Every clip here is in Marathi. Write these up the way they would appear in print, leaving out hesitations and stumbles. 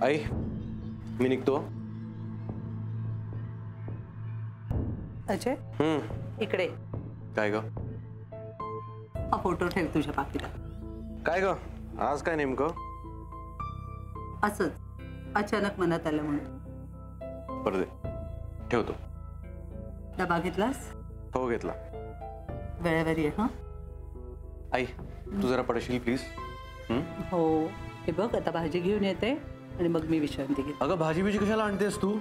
आई मी निघतो. अजय इकडे. काय ग? हा फोटो ठेव तुझ्या पाकिटात. काय ग आज काय नेमकं? असंच अचानक मनात आलं म्हणून. बरं दे ठेवतो. डबा घेतलास? हो घेतला. वेळेवर ये. हा आई तू जरा पडशील प्लीज. हो हे बघ आता भाजी घेऊन येते आणि मग मी विश्रांती घेते. अगं भाजी बिजी कशाला आणतेस तू?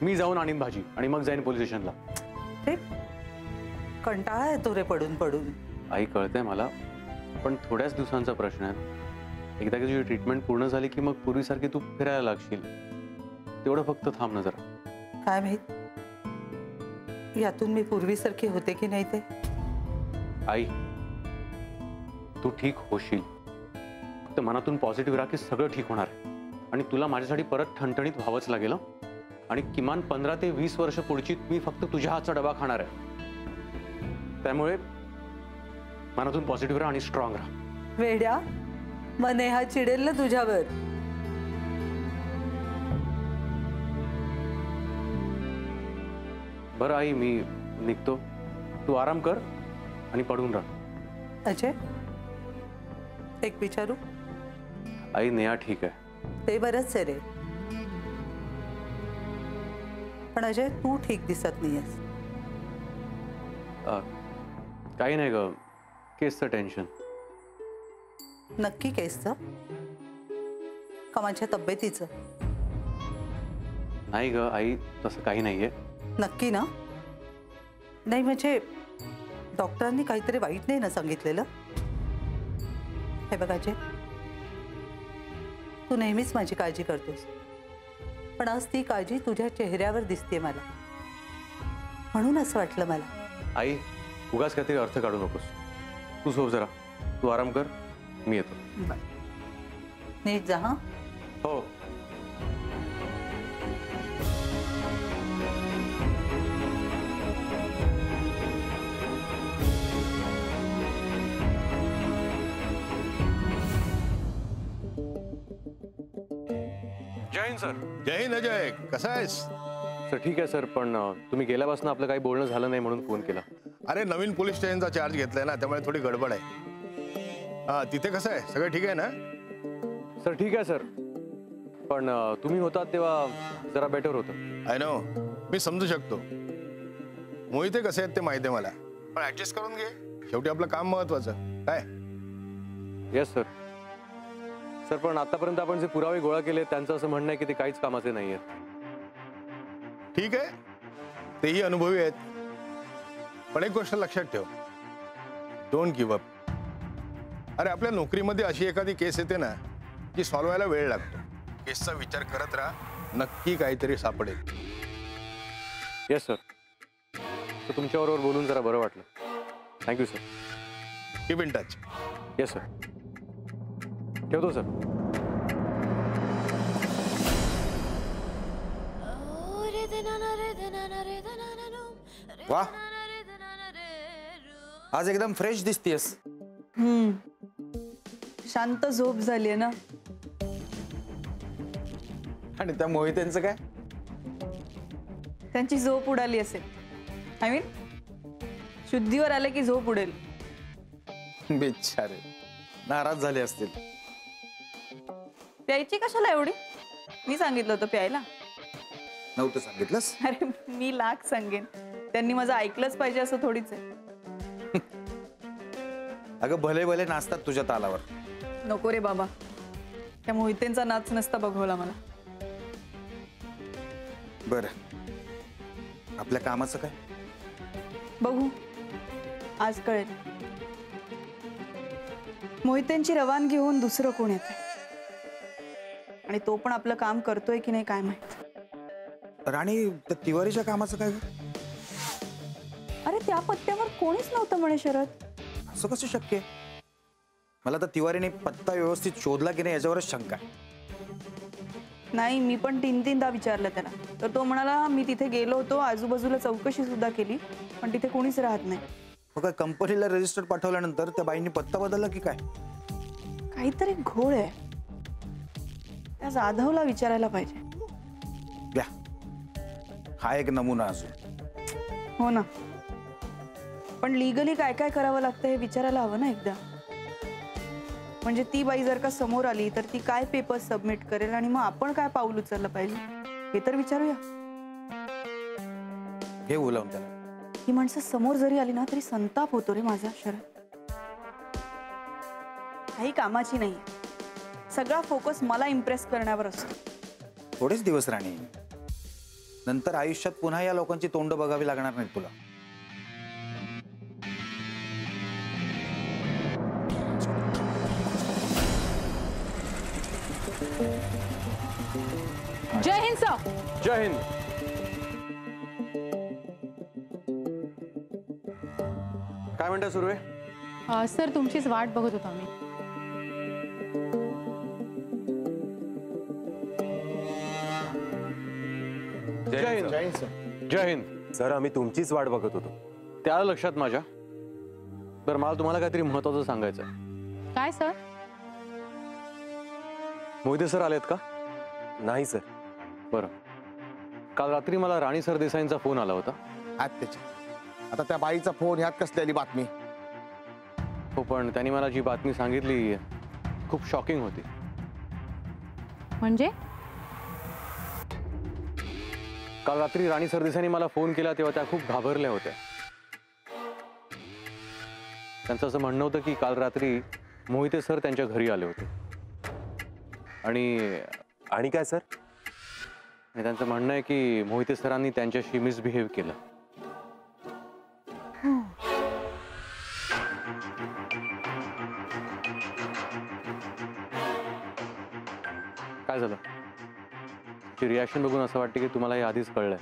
मी जाऊन आणीन भाजी आणि मग जाईन पोलीस स्टेशनला. ते कंटाळा येतो रे पडून पडून. आई कळतंय मला पण थोड्याच दिवसांचा प्रश्न आहे. एकदा की तुझी ट्रीटमेंट पूर्ण झाली की मग पूर्वीसारखी तू फिरायला लागशील. तेवढं फक्त थांब ना जरा. काय माहित यातून मी पूर्वीसारखी होते की नाही ते. आई तू ठीक होशील. फक्त मनातून पॉझिटिव्ह राहा की सगळं ठीक होणार आणि तुला माझ्यासाठी परत ठणठणीत व्हावंच लागेल. आणि किमान 15 ते 20 वर्ष पुढची मी फक्त तुझ्या हातचा डबा खाणार आहे. त्यामुळे मनातून पॉझिटिव्ह राहा आणि स्ट्रॉंग राहा. वेड्या मने हा चिडेल ना तुझ्यावर. बरं आई मी निघतो. तू आराम कर आणि पडून राहा. अजय एक विचारू? आई नेहा ठीक आहे. ते बरंच आहे रे पण अजय तू ठीक दिसत नाहीयेस. काही नाही ग केसचं टेन्शन. नक्की केसचं का माझ्या तब्येतीचं? नाही ग आई तसं काही नाहीये. नक्की ना? नाही म्हणजे डॉक्टरांनी काहीतरी वाईट नाही ना सांगितलेलं? हे बघ अजय तू नेहमीच माझी काळजी करतोस पण आज ती काळजी तुझ्या चेहऱ्यावर दिसते मला. म्हणून असं वाटलं मला. आई उगाच काहीतरी अर्थ काढू नकोस. तू झोप जरा. तू आराम कर मी येतो. नीट जा. हा हो. जय हिंद सर. जय हिंद अजय. कसा आहेस? सर ठीक आहे सर पण तुम्ही गेल्यापासून आपलं काही बोलणं झालं नाही म्हणून फोन केला. अरे नवीन पोलीस स्टेशनचा चार्ज घेतलाय ना त्यामुळे थोडी गडबड आहे. हा तिथे कसं आहे? सगळं ठीक आहे ना? सर ठीक आहे सर पण तुम्ही होतात तेव्हा जरा बेटर होतं. आय नो मी समजू शकतो. मोहिते कसे आहेत ते माहिती आहे मला पण ऍडजस्ट करून घे. शेवटी आपलं काम महत्वाचं काय. Yes sir. सर पण आतापर्यंत आपण जे पुरावे गोळा केले त्यांचं असं म्हणणं आहे की ते काहीच कामाचे नाही आहेत. ठीक आहे तेही अनुभवी आहेत पण एक गोष्ट लक्षात ठेव. Don't give up. अरे आपल्या नोकरीमध्ये अशी एखादी केस येते ना की सॉल्व्ह व्हायला वेळ लागतो. केसचा विचार करत राहा. नक्की काहीतरी सापडेल. Yes sir. तर तुमच्याबरोबर बोलून जरा बरं वाटलं. Thank you sir. Keep in touch. Yes sir. ठेवतो सर. वाह आज एकदम फ्रेश दिसतेस. शांत झोप झालीये ना. आणि त्या मोहितेंचं काय? त्यांची झोप उडाली असेल. आय मीन शुद्धीवर आले की झोप उडेल. बिचारे नाराज झाले असतील. प्यायची कशाला एवढी? मी सांगितलं होतं प्यायला. नव्हतं सांगितलंस? अरे मी लाख सांगेन त्यांनी माझं ऐकलंच पाहिजे असं थोडीच आहे. अगं भले भले नाचतात तुझ्या तालावर. नको रे बाबा त्या मोहितेंचा नाच नसता बघवला मला. बरं आपल्या कामाचं काय? बघू आज कळेल. मोहितेंची रवानगी होऊन दुसरं कोण येतंय आणि तो पण आपलं काम करतोय की नाही काय माहित. राणी त्या तिवारीच्या कामाचं काय? अरे त्या पत्त्यावर कोणीच नव्हतं म्हणे शरद. असं कसं शक्य आहे? मला तर तिवारीने पत्ता व्यवस्थित शोधला की नाही याच्यावरच शंका आहे. नाही मी पण 3-3दा विचारलं त्याला तर तो म्हणाला मी तिथे गेलो होतो आजूबाजूला चौकशी सुद्धा केली पण तिथे कोणीच राहत नाही. मग काय कंपनीला रजिस्टर पाठवल्यानंतर त्या बाईंनी पत्ता बदलला की काय? काहीतरी घोळ आहे. त्या जाधवला विचारायला पाहिजे. द्या, हा एक नमुना अजून. हो ना, पण लिगली काय काय करावं लागतं हे विचारायला हवं ना एकदा. म्हणजे ती बाई जर का समोर आली तर ती काय पेपर्स सबमिट करेल आणि मग आपण काय पाऊल उचललं पाहिजे हे तर विचारूया. हे बोलावून त्याला. ही माणसं समोर जरी आली ना तरी संताप होतो रे माझा. शरद काही कामाची नाही, सगळा फोकस मला इम्प्रेस करण्यावर असतो. थोडेच दिवस राणी, नंतर आयुष्यात पुन्हा या लोकांची तोंड बघावी लागणार नाहीत तुला. जय हिंद सर. जय हिंद. काय म्हणता सुरू आहे? सर तुमचीच वाट बघत होतो आम्ही. जय हिंद. जय हिंद. सर आम्ही तुमचीच वाट बघत होतो. त्या लक्षात माझ्या. बरं, मला तुम्हाला काहीतरी महत्वाचं सांगायचं आहे. काय सर? मोहिते सर आलेत का? नाही सर. बरं, काल रात्री मला राणी सरदेसाईंचा फोन आला होता. आता त्या बाईचा फोन ह्यात कसली आली बातमी? हो, पण त्यांनी मला जी बातमी सांगितली खूप शॉकिंग होती. म्हणजे? काल रात्री राणी सरदेसाईंनी मला फोन केला तेव्हा त्या खूप घाबरल्या होत्या. त्यांचं असं म्हणणं होतं की काल रात्री मोहिते सर त्यांच्या घरी आले होते आणि काय सर? त्यांचं म्हणणं आहे की मोहिते सरांनी त्यांच्याशी मिसबिहेव केलं. काय झालं? ती रिॲक्शन बघून असं वाटतं की तुम्हाला हे आधीच कळलंय.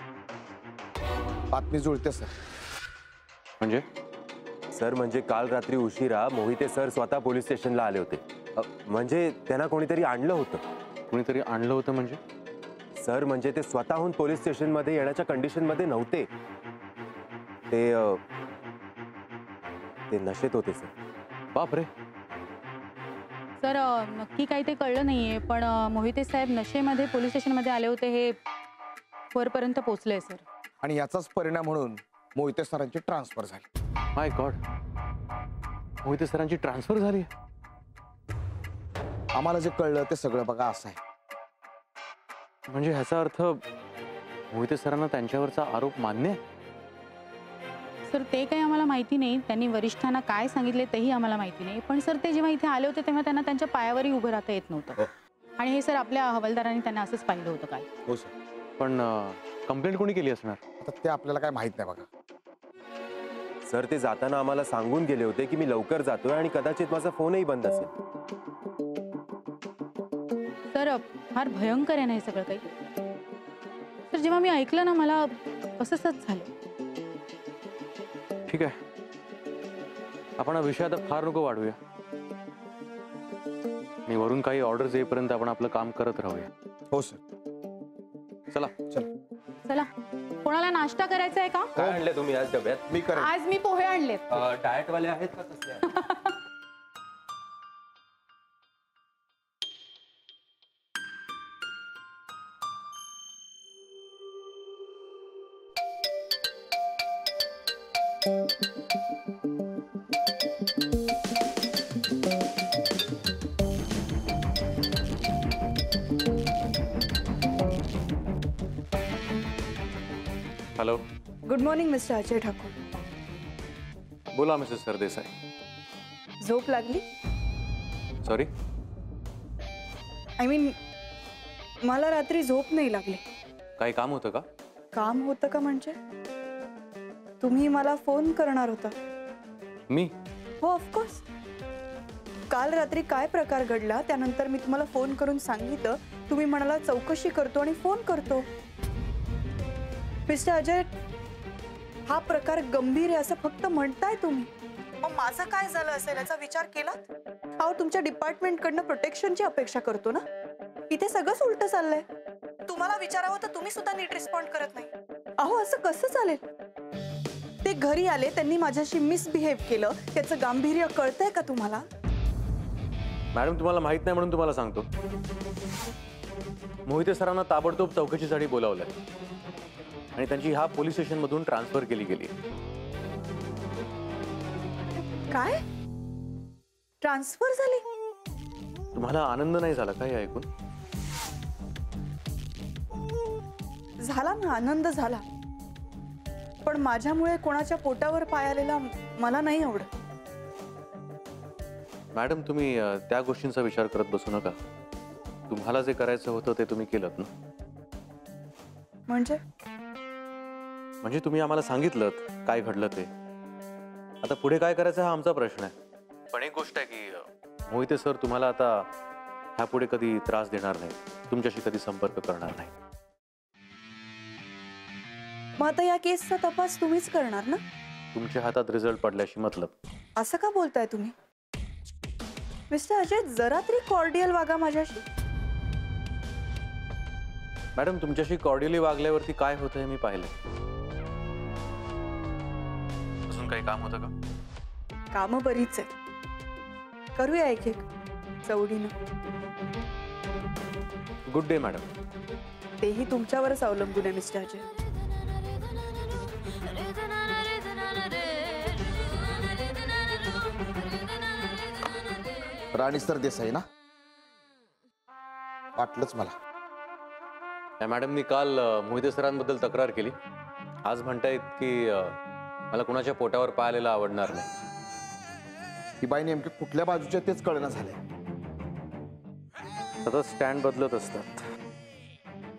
बातमी जुळते सर. म्हणजे? सर म्हणजे काल रात्री उशिरा मोहिते सर स्वतः पोलीस स्टेशनला आले होते. म्हणजे त्यांना कोणीतरी आणलं होतं. कोणीतरी आणलं होतं म्हणजे? सर म्हणजे ते स्वतःहून पोलीस स्टेशनमध्ये येण्याच्या कंडिशनमध्ये नव्हते. ते नशेत होते सर. बापरे. सर नक्की काही ते कळलं नाहीये, पण मोहिते साहेब नशेमध्ये पोलीस स्टेशनमध्ये आले होते हे वरपर्यंत पोहोचलंय सर. आणि याचाच परिणाम म्हणून मोहिते सरांची ट्रान्सफर झाली. माय गॉड, मोहिते सरांची ट्रान्सफर झाली? आम्हाला जे कळलं ते सगळं बघा असं आहे. म्हणजे ह्याचा अर्थ मोहिते सरांना त्यांच्यावरचा आरोप मान्य आहे? सर ते काही आम्हाला माहिती नाही, त्यांनी वरिष्ठांना काय सांगितले तेही आम्हाला माहिती नाही. पण सर ते जेव्हा इथे आले होते तेव्हा त्यांना त्यांच्या पायावरही उभं राहता येत नव्हतं. आणि हे सर आपल्या हवालदारांनी त्यांना असंच पाहिलं होतं काल. हो सर. पण कंप्लेंट कोणी केली असणार? आता ते आपल्याला काय माहित नाही बघा. सर ते जाताना आम्हाला सांगून गेले होते की मी लवकर जातोय आणि कदाचित माझा फोनही बंद असेल. सर फार भयंकर आहे ना हे सगळं काही. तर जेव्हा मी ऐकलं ना मला असंच झालं. ठीक आहे, आपण हा विषय आता फार नको वाढूया. आणि वरून काही ऑर्डर्स येईपर्यंत आपण आपलं काम करत राहूया. हो सर. चला. चला, कोणाला नाश्ता करायचा आहे का? काय आणले तुम्ही आज डब्यात? मी करेन. आज मी पोहे आणलेत. डाएट वाले आहेत का तसले? Hello. Good morning mister Ajay Thakur. बोला मिसेस सरदेसाई. झोप लागली? सॉरी. आय मीन मला रात्री झोप नाही लागली. काही काम होतं का? काम होतं का म्हणजे? तुम्ही मला फोन करणार होता. मी? हो ऑफकोर्स. काल रात्री काय प्रकार घडला त्यानंतर मी तुम्हाला फोन करून सांगितलं. तुम्ही म्हणाला चौकशी करतो आणि फोन करतो. मिस्टर अजय, हा प्रकार गंभीर आहे असं फक्त म्हणताय तुम्ही. मग माझं काय झालं असेल याचा विचार केला? अहो तुमच्या डिपार्टमेंटकडनं प्रोटेक्शनची अपेक्षा करतो ना. इथे सगळंच उलट चाललंय. तुम्हाला विचारावं तर तुम्ही सुद्धा नीट रिस्पॉन्ड करत नाही. अहो असं कसं चालेल? ते घरी आले, त्यांनी माझ्याशी मिसबिहेव केलं, त्याचं गांभीर्य कळतंय का तुम्हाला? मॅडम तुम्हाला माहित नाही म्हणून तुम्हाला सांगतो. मोहिते सरांना ताबडतोब चौकशीसाठी बोलावलंय आणि त्यांची ह्या पोलीस स्टेशन मधून ट्रान्सफर केली गेली. काय ट्रान्सफर झाली? तुम्हाला आनंद नाही झाला का हे ऐकून? झाला ना, आनंद झाला, पण माझ्यामुळे कोणाच्या पोटावर पाय आलेला मला नाही आवडत. मॅडम, तुम्ही त्या गोष्टींचा विचार करत बसू नका. तुम्हाला जे करायचं होतं ते तुम्ही केलं ना. म्हणजे तुम्ही आम्हाला सांगितलं काय घडलं ते. आता पुढे काय करायचं हा आमचा प्रश्न आहे. पण एक गोष्ट आहे की मोहिते सर तुम्हाला आता ह्यापुढे कधी त्रास देणार नाही, तुमच्याशी कधी संपर्क करणार नाही. मग आता या केसचा तपास तुम्हीच करणार ना? तुमच्या हातात रिझल्ट पडल्याशी मतलब. असं का बोलताय तुम्ही मिस्टर अजय? जरा तरी कॉर्डियल वागा माझ्याशी. मॅडम, तुमच्याशी कॉर्डियली वागल्यावरती काय होतं हे मी पाहिलं. अजून काही काम होतं का? कामं बरीच आहे, करूया एक एक चवडीनं. Good day madam. तेही तुमच्यावरच अवलंबून आहे मिस्टर अजय. राणी सरदेसाई ना? वाटलंच मला. या मॅडमनी काल मोहिते सरांबद्दल तक्रार केली. आज म्हणतायत की मला कुणाच्या पोटावर पाय आलेला आवडणार नाही. ही बाई नेमकी कुठल्या बाजूच्या तेच कळना झालंय. सतत स्टँड बदलत असतात.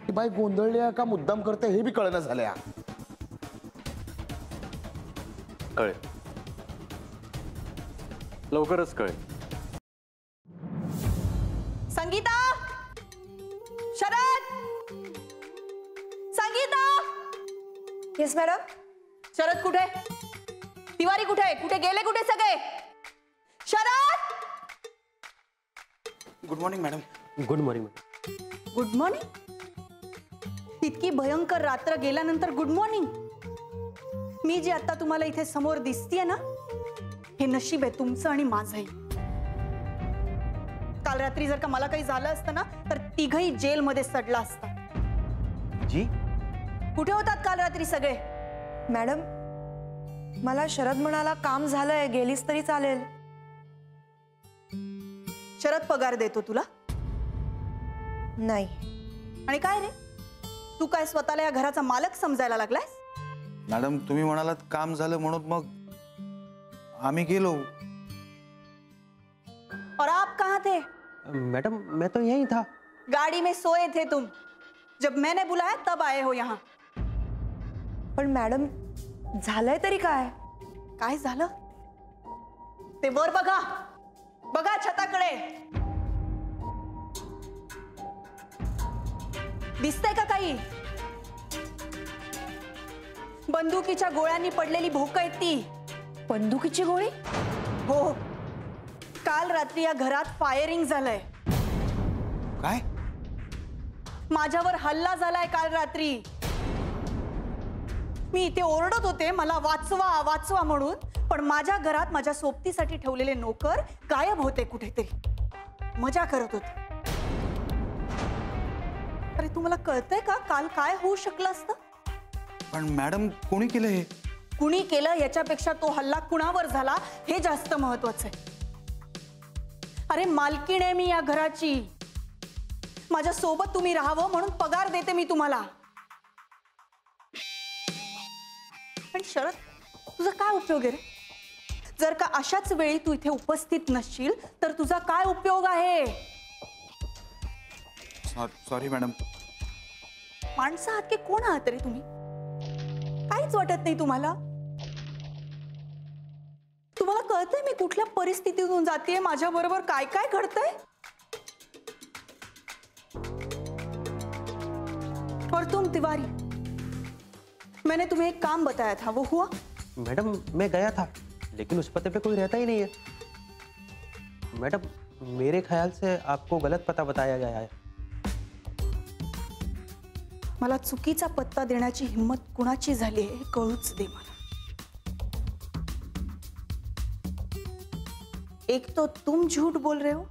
ही बाई गोंधळली आहे का मुद्दाम करते हे बी कळना झालंय. कळेल, लवकरच कळेल. संगीता, शरद, संगीता. Yes madam. शरद कुठे? तिवारी कुठे? कुठे गेले? कुठे सगळे? Sharad. Good morning madam. Good morning. Good morning? इतकी भयंकर रात्र गेल्यानंतर गुड मॉर्निंग? मी जी आता तुम्हाला इथे समोर दिसतीये ना, हे नशीब आहे तुमचं आणि माझंही. काल रात्री जर का मला काही झालं असतं ना तर तिघही जेलमध्ये सडला असता. जी, कुठे होतात काल रात्री सगळे? मॅडम, मला शरद म्हणाला काम झालंय, गेलीस तरी चालेल. शरद पगार देतो तुला? नाही. आणि काय रे, तू काय स्वतःला या घराचा मालक समजायला लागलायस? मॅडम, तुम्ही म्हणालात काम झालं म्हणून मग आम्ही गेलो. और आप कहाँ थे? मैडम मैं तो यही था. गाड़ी में सोए थे तुम. जब मैंने बुलाया तब आए हो यहाँ. पण मॅडम, झालंय तरी काय? काय झालं ते वर बघा. बघा छताकडे. दिसतंय का काही? बंदुकीच्या गोळ्यांनी पडलेली भोक आहेत ती. बंदुकीची गोळी? हो, काल रात्री या घरात फायरिंग झालंय. काय? माझ्यावर हल्ला झालाय काल रात्री. मी इथे ओरडत होते मला वाचवा वाचवा म्हणून, पण माझ्या घरात माझ्या सोबतीसाठी ठेवलेले नोकर गायब होते कुठेतरी, मजा करत होते. अरे तुम्हाला कळतंय का काल काय होऊ शकलं असतं? पण मॅडम, कोणी केलं हे? कुणी केलं याच्यापेक्षा तो हल्ला कुणावर झाला हे जास्त महत्वाचं आहे. अरे मालकीण आहे मी या घराची. माझ्या सोबत तुम्ही राहावं म्हणून पगार देते मी तुम्हाला. पण शरद, तुझा काय उपयोग आहे रे? जर का अशाच वेळी तू इथे उपस्थित नसशील तर तुझा काय उपयोग आहे? Sorry madam. माणसं आहात की कोण आहात रे तुम्ही? काहीच वाटत नाही तुम्हाला? तुम्हाला कळतंय मी कुठल्या परिस्थितीतून जातेय, माझ्या बरोबर काय काय घडतंय? और तुम तिवारी, मैंने तुम्हें एक काम बताया था, वो हुआ? मैडम मैं गया था लेकिन उस पते पे कोई रहता ही नहीं है. मैडम मेरे ख्याल से आपको गलत पता बताया गया है. मला चुकीचा पत्ता देण्याची हिम्मत कुणाची झाली आहे कळूच दे मला. एक तो तुम झूठ बोल रहे हो,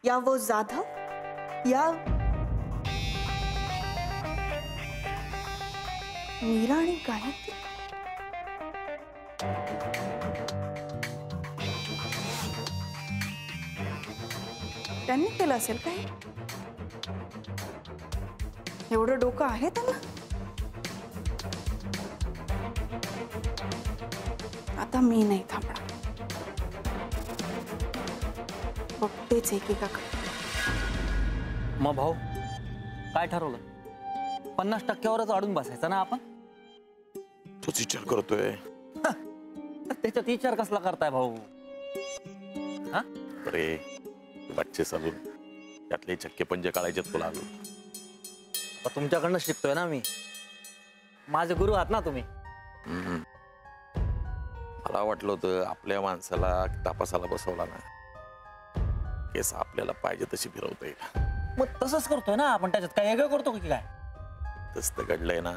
या वो जाधव, या मीरा आणि गायत्री त्यांनी केलं असेल काय? एवढं डोकं आहे त्यांना? आता मी नाही थांबणार, बघतेच एकेकाकडे. मग भाऊ काय ठरवलं? 50%वरच अडून बसायचं ना आपण? तोच विचार करतोय. त्याच्यात विचार कसला करताय भाऊ? हा अरे बच्चे चालून त्यातले चक्के पंजे काढायचे तुला अजून. आता तुमच्याकडनं शिकतोय ना मी, माझे गुरु आहात ना तुम्ही. मला वाटलं होतं आपल्या माणसाला तपासाला बसवला ना, केस आपल्याला पाहिजे तशी फिरवता येईल. मग तसंच करतोय ना आपण, त्याच्यात काय वेगळं करतो की काय? तसं घडलंय ना.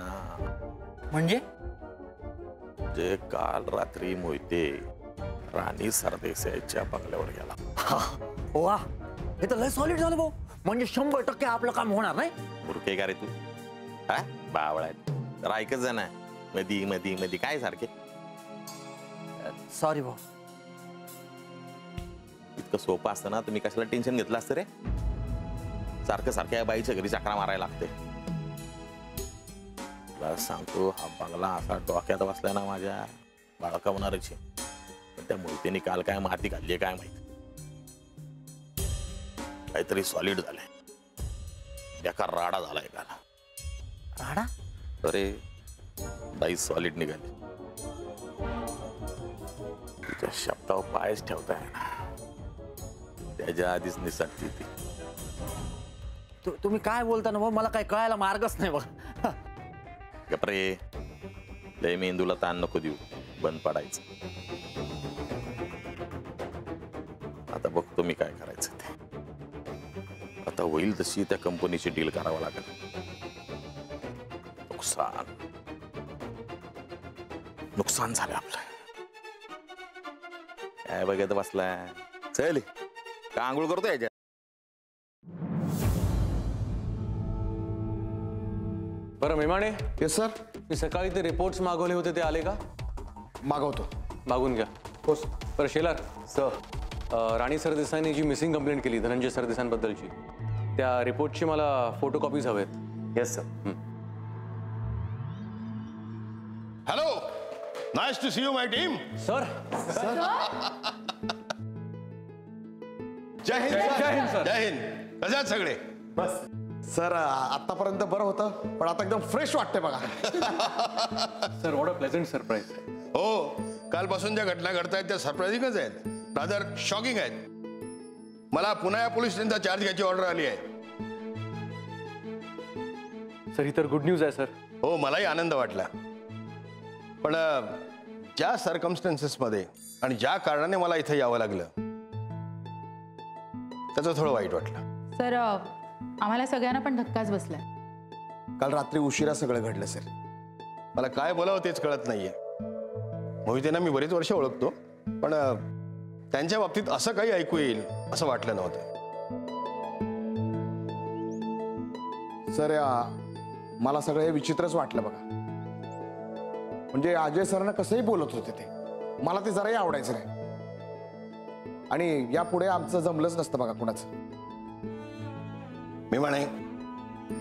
म्हणजे जे काल रात्री मोहिते राणी सरदेसाईच्या बंगल्यावर गेला. वा, हे तर लय सॉलिड झालं भाऊ. म्हणजे 100% आपलं काम होणार नाही. मूर्खे का रे तू? हा बावळा जरा ऐकत जा ना. मधी मधी मधी काय सारखे. सॉरी भाऊ. इतकं सोपं असतं ना, तुम्ही कशाला टेन्शन घेतलं असतं रे? सारखं सारख्या या बाईच्या घरी चक्रा मारायला लागते. तुला सांगतो, हा बंगला असा डोक्यात बसलाय ना माझ्या, बाळकावणारची. पण त्या मोहितेने काल काय माती घातली काय माहिती. काहीतरी सॉलिड झालंय. बेकार राडा झालाय काल. राडा? अरे बाई सॉलिड निघाली. तिच्या शब्दावर पायच ठेवताय ना, त्याच्या आधीच निसटती ती. तुम्ही काय बोलता ना भाऊ? मला काय कळायला मार्गच नाही बघ. गप्रे, लय मेंदूला ताण नको देऊ, बंद पडायचं. आता बघतो मी काय करायचं ते. आता होईल तशी त्या कंपनीची डील करावं लागेल. नुकसान झालं आपलं. काय बघत बसलाय? चल का आंघोळ करतो याच्या. बरं मेमाणे. Yes sir. मी सकाळी ते रिपोर्ट्स मागवले होते ते आले का? मागवतो. मागून घ्या. हो बरं शेलार सर, राणी सरदेसाईंनी जी मिसिंग कंप्लेंट केली धनंजय सरदेसाईंबद्दलची, त्या रिपोर्टची मला फोटोकॉपीज हवेत. Yes sir. Hello, nice to see you my team. Sir. Jai Hind. Jai Hind sir. Jai Hind. कशात सगळे? बस सर, आतापर्यंत बरं होतं, पण आता एकदम फ्रेश वाटते बघा. Sir what a pleasant surprise. हो, कालपासून ज्या घटना घडतायत त्या सरप्राइझिंगच आहेत, रादर शॉकिंग आहेत. मला पुन्हा या पोलीस स्टेशनचा चार्ज घ्यायची ऑर्डर आली आहे. सर ही तर गुड न्यूज आहे सर. हो, मलाही आनंद वाटला. पण ज्या सर्कमस्टन्सेसमध्ये आणि ज्या कारणाने मला इथे यावं लागलं त्याचं थोडं वाईट वाटलं. सर आम्हाला सगळ्यांना पण धक्काच बसलाय. काल रात्री उशिरा सगळं घडलं सर. मला काय बोलावं तेच कळत नाहीये. मोहितेंना मी बरीच वर्ष ओळखतो, पण त्यांच्या बाबतीत असं काही ऐकू येईल असं वाटलं नव्हतं. सर मला सगळं हे विचित्रच वाटलं बघा. म्हणजे अजय सरांना कसंही बोलत होते ते, मला ते जराही आवडायचं नाही. आणि यापुढे आमचं जमलंच नसतं बघा कुणाचं. मी म्हणे,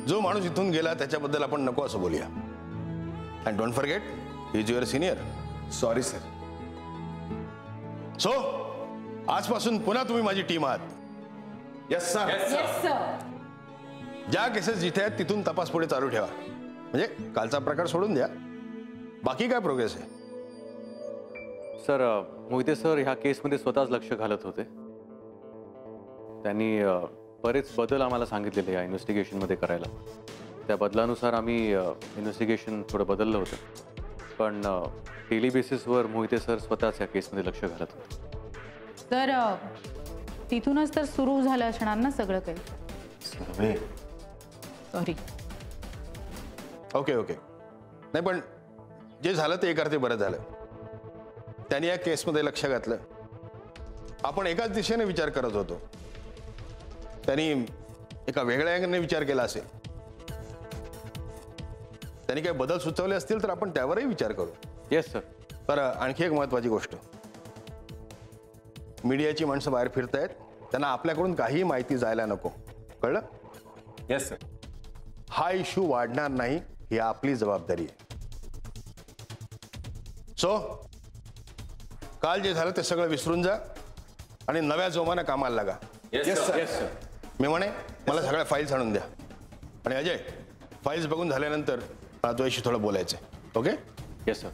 जो माणूस इथून गेला त्याच्याबद्दल आपण नको असं बोलूया. And don't forget, he is your senior. Sorry sir. So आजपासून पुन्हा तुम्ही माझी टीम आहात. Yes sir. ज्या केसेस जिथे आहेत तिथून तपास पुढे चालू ठेवा. म्हणजे कालचा प्रकार सोडून द्या, बाकी काय प्रोग्रेस आहे? सर मोहिते सर ह्या केसमध्ये स्वतःच लक्ष घालत होते. त्यांनी बरेच बदल आम्हाला सांगितलेले या इन्व्हेस्टिगेशनमध्ये करायला. त्या बदलानुसार आम्ही इन्व्हेस्टिगेशन थोडं बदललं होतं. पण डेली बेसिसवर मोहिते सर स्वतःच या केसमध्ये लक्ष घालत होते. तर तिथूनच तर सुरू झालं असणार ना सगळं काही. सॉरी. Okay okay. नाही, पण जे झालं ते एका अर्थी बरं झालं. त्यांनी या केसमध्ये लक्ष घातलं. आपण एकाच दिशेने विचार करत होतो, त्यांनी एका वेगळ्या अँगलने विचार केला असेल. त्यांनी काही बदल सुचवले असतील तर आपण त्यावरही विचार करू. Yes sir. बरं, आणखी एक महत्वाची गोष्ट, मीडियाची माणसं बाहेर फिरतायत, त्यांना आपल्याकडून काही माहिती जायला नको, कळलं? Yes sir. हा इश्यू वाढणार नाही ही आपली जबाबदारी आहे. सो काल जे झालं ते सगळं विसरून जा आणि नव्या जोमानं कामाला लागा. Yes sir. मी म्हणे मला सगळ्या फाईल्स आणून द्या. आणि अजय, फाईल्स बघून झाल्यानंतर मला तुझ्याशी थोडं बोलायचं आहे. ओके? Yes sir.